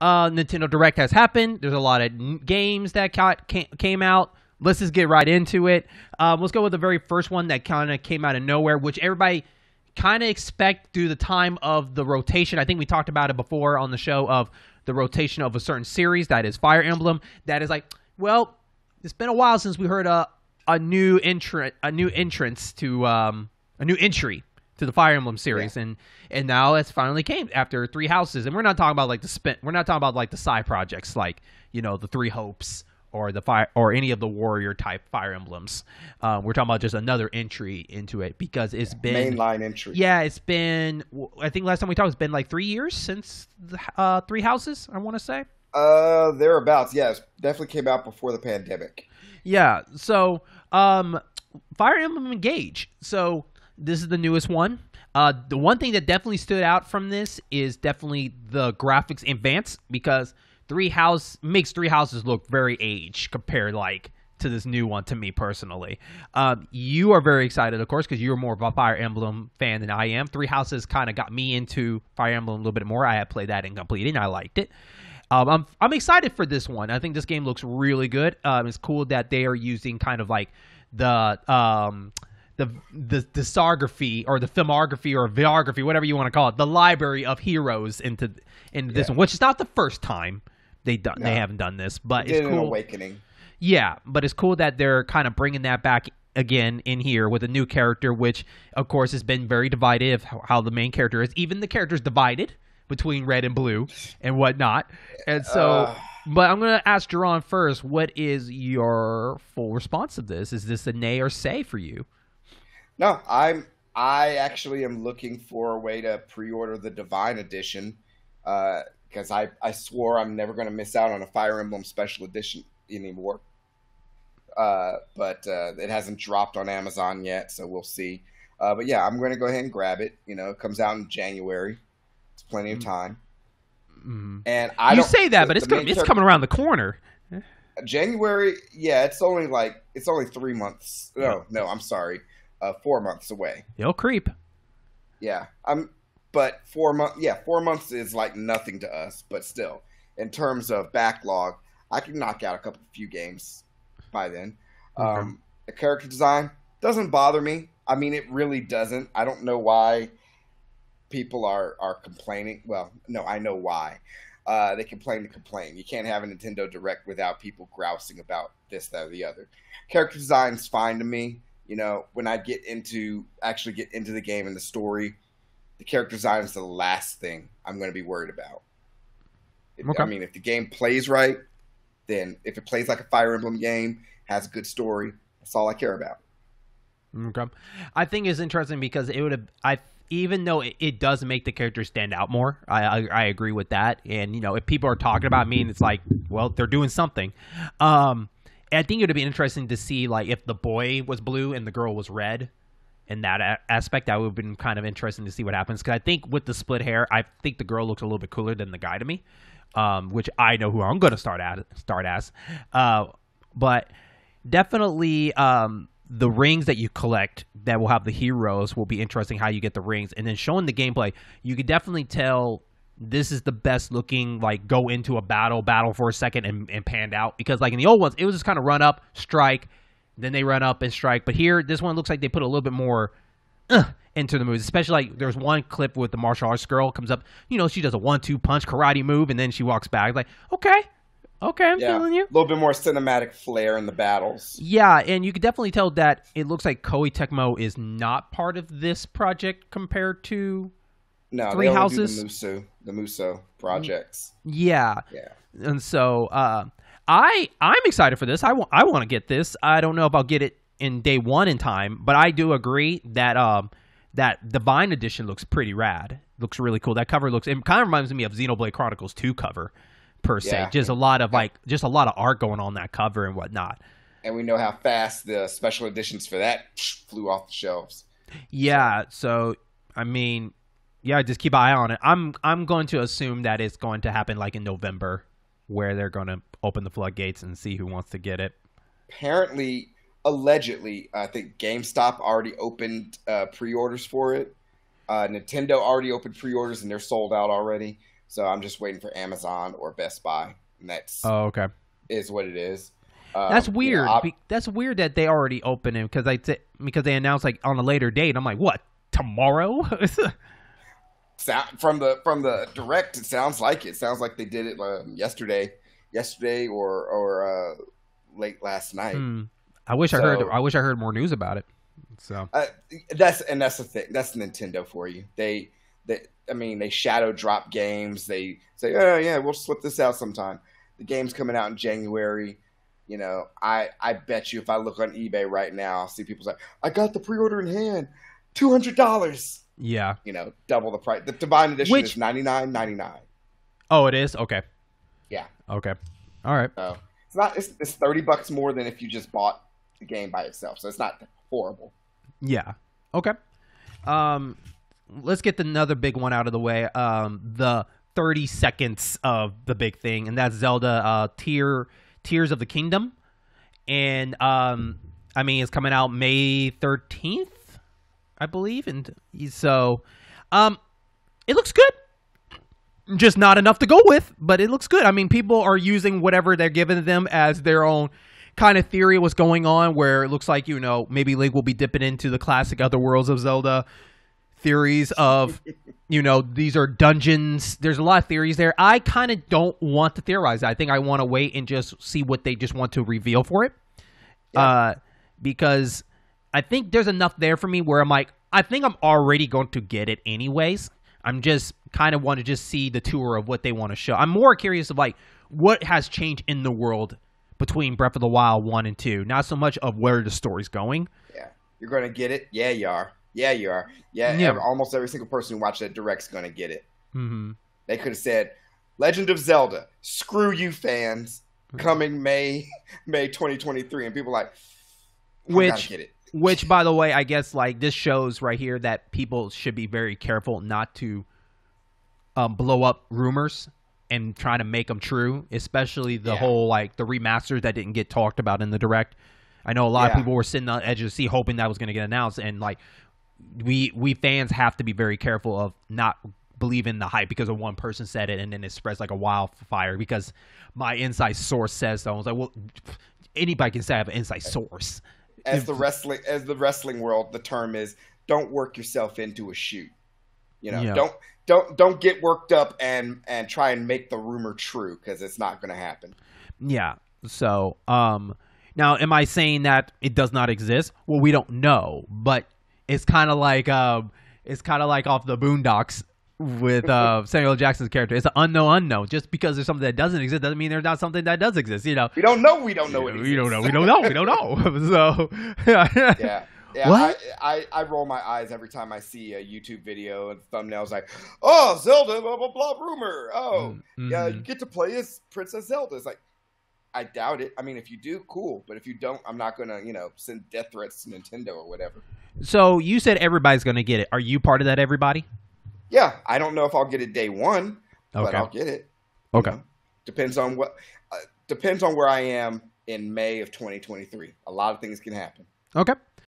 Nintendo Direct has happened. There's a lot of games that came out. Let's just get right into it. Let's go with the very first one that kind of came out of nowhere, which everybody kind of expect through the time of the rotation. I think we talked about it before on the show of the rotation of a certain series, that is Fire Emblem. That is like, well, it's been a while since we heard a new entry to the Fire Emblem series, and now it's finally came after Three Houses. And we're not talking about like the side projects like, you know, the Three Hopes or the fire or any of the warrior type Fire Emblems. We're talking about just another entry into it because it's been mainline entry. Yeah, it's been. I think last time we talked, it's been like 3 years since the Three Houses. I want to say. Thereabouts. Yes, definitely came out before the pandemic. Yeah. So, Fire Emblem Engage. So this is the newest one. The one thing that definitely stood out from this is definitely the graphics advance, because makes Three Houses look very aged compared to this new one to me personally. You are very excited, of course, because you're more of a Fire Emblem fan than I am. Three Houses kind of got me into Fire Emblem a little bit more. I had played that and completed, and I liked it. I'm excited for this one. I think this game looks really good. It's cool that they are using kind of like the discography or the filmography or videography, whatever you want to call it, the library of heroes into this one, which is not the first time they haven't done this, but it's cool. An awakening. Yeah, but it's cool that they're kind of bringing that back again in here with a new character, which of course has been very divided of how the main character is. Even the character's divided between red and blue and whatnot. And so, but I'm going to ask Jaron first, what is your full response to this? Is this a nay or say for you? No, I actually am looking for a way to pre-order the Divine Edition, because I swore I'm never going to miss out on a Fire Emblem Special Edition anymore. But it hasn't dropped on Amazon yet, so we'll see. But yeah, I'm going to go ahead and grab it. You know, it comes out in January. It's plenty of time. Mm-hmm. And you say that, but it's coming around the corner. January, yeah, it's only 3 months. No, I'm sorry, 4 months away. It'll creep. Yeah, but 4 months. Yeah, 4 months is like nothing to us. But still, in terms of backlog, I can knock out a few games by then. Okay. The character design doesn't bother me. I mean, it really doesn't. I don't know why people are complaining. Well, no, I know why. They complain to complain. You can't have a Nintendo Direct without people grousing about this, that, or the other. Character design's fine to me. You know, when I actually get into the game and the story, the character design is the last thing I'm going to be worried about. Okay. I mean, if the game plays right, then if it plays like a Fire Emblem game, has a good story, that's all I care about. Okay. I think it's interesting because it would have, even though it does make the characters stand out more, I agree with that. And, you know, if people are talking about me and it's like, well, they're doing something. I think it would be interesting to see, like, if the boy was blue and the girl was red. In that aspect, that would have been kind of interesting to see what happens. Because I think with the split hair, I think the girl looks a little bit cooler than the guy to me. Which I know who I'm going to start as. But definitely the rings that you collect that will have the heroes will be interesting, how you get the rings. And then showing the gameplay, you could definitely tell this is the best looking, like, go into a battle for a second and panned out. Because, like, in the old ones, it was just kind of run up, strike, then they run up and strike. But here, this one looks like they put a little bit more into the moves. Especially, like, there's one clip with the martial arts girl comes up. You know, she does a 1-2 punch karate move, and then she walks back. Like, okay, I'm feeling you. A little bit more cinematic flair in the battles. Yeah, and you could definitely tell that it looks like Koei Tecmo is not part of this project compared to Three Houses. Do the Muso projects. Yeah. And so I'm excited for this. I want to get this. I don't know if I'll get it in day one in time, but I do agree that that Divine Edition looks pretty rad. Looks really cool. That cover it kind of reminds me of Xenoblade Chronicles 2 cover per se. Just a lot of art going on that cover and whatnot. And we know how fast the special editions for that flew off the shelves. Yeah, so I mean, yeah, just keep an eye on it. I'm going to assume that it's going to happen like in November, where they're going to open the floodgates and see who wants to get it. Apparently, allegedly, I think GameStop already opened pre-orders for it. Nintendo already opened pre-orders and they're sold out already. So I'm just waiting for Amazon or Best Buy, and that's Oh, okay. is what it is. That's weird. You know, That's weird that they already opened it because they announced like on a later date. I'm like, what, tomorrow? from the direct, it sounds like they did it yesterday or late last night. I wish I heard more news about it. So that's the thing. That's Nintendo for you. They shadow drop games. They say, oh yeah, we'll slip this out sometime. The game's coming out in January. You know, I bet you if I look on eBay right now, I'll see people say, I got the pre-order in hand, $200. Yeah. You know, double the price. The Divine Edition is $99.99. Oh, it is? Okay. Yeah. Okay. All right. So it's $30 more than if you just bought the game by itself. So it's not horrible. Yeah. Okay. Let's get another big one out of the way. The 30 seconds of the big thing, and that's Zelda Tears of the Kingdom. And it's coming out May 13th, I believe. And so it looks good. Just not enough to go with, but it looks good. I mean, people are using whatever they're giving them as their own kind of theory of what's going on, where it looks like, you know, maybe Link will be dipping into the classic Other Worlds of Zelda theories of, you know, these are dungeons. There's a lot of theories there. I kind of don't want to theorize. I think I want to wait and just see what they just want to reveal for it. Yeah. Because I think there's enough there for me where I'm like, I think I'm already going to get it anyways. I'm just kind of want to just see the tour of what they want to show. I'm more curious of like what has changed in the world between Breath of the Wild 1 and 2. Not so much of where the story's going. Yeah. You're going to get it? Yeah, you are. Yeah, you are. Yeah. Almost every single person who watched that Direct's going to get it. Mm-hmm. They could have said, Legend of Zelda, screw you fans, coming May 2023. And people are like, I gotta get it. Which, by the way, I guess like this shows right here that people should be very careful not to blow up rumors and try to make them true, especially the whole like the remasters that didn't get talked about in the Direct. I know a lot of people were sitting on the edge of the seat hoping that was going to get announced, and like we fans have to be very careful of not believing the hype because of one person said it and then it spreads like a wildfire because my inside source says so. I was like, well, anybody can say I have an inside source. As the wrestling world, the term is don't work yourself into a shoot. You know, don't get worked up and try and make the rumor true because it's not going to happen. Yeah. So, now am I saying that it does not exist? Well, we don't know, but it's kind of like off the Boondocks with Samuel L. Jackson's character. It's an unknown. Just because there's something that doesn't exist doesn't mean there's not something that does exist. You know, we don't know. We don't know. We don't know. So yeah. What? I roll my eyes every time I see a YouTube video and thumbnails like, oh, Zelda, blah, blah, blah, rumor. Oh, yeah, you get to play as Princess Zelda. It's like, I doubt it. I mean, if you do, cool. But if you don't, I'm not going to, send death threats to Nintendo or whatever. So you said everybody's going to get it. Are you part of that everybody? Yeah. I don't know if I'll get it day one, but I'll get it. Okay. Depends on where I am in May of 2023. A lot of things can happen. Okay.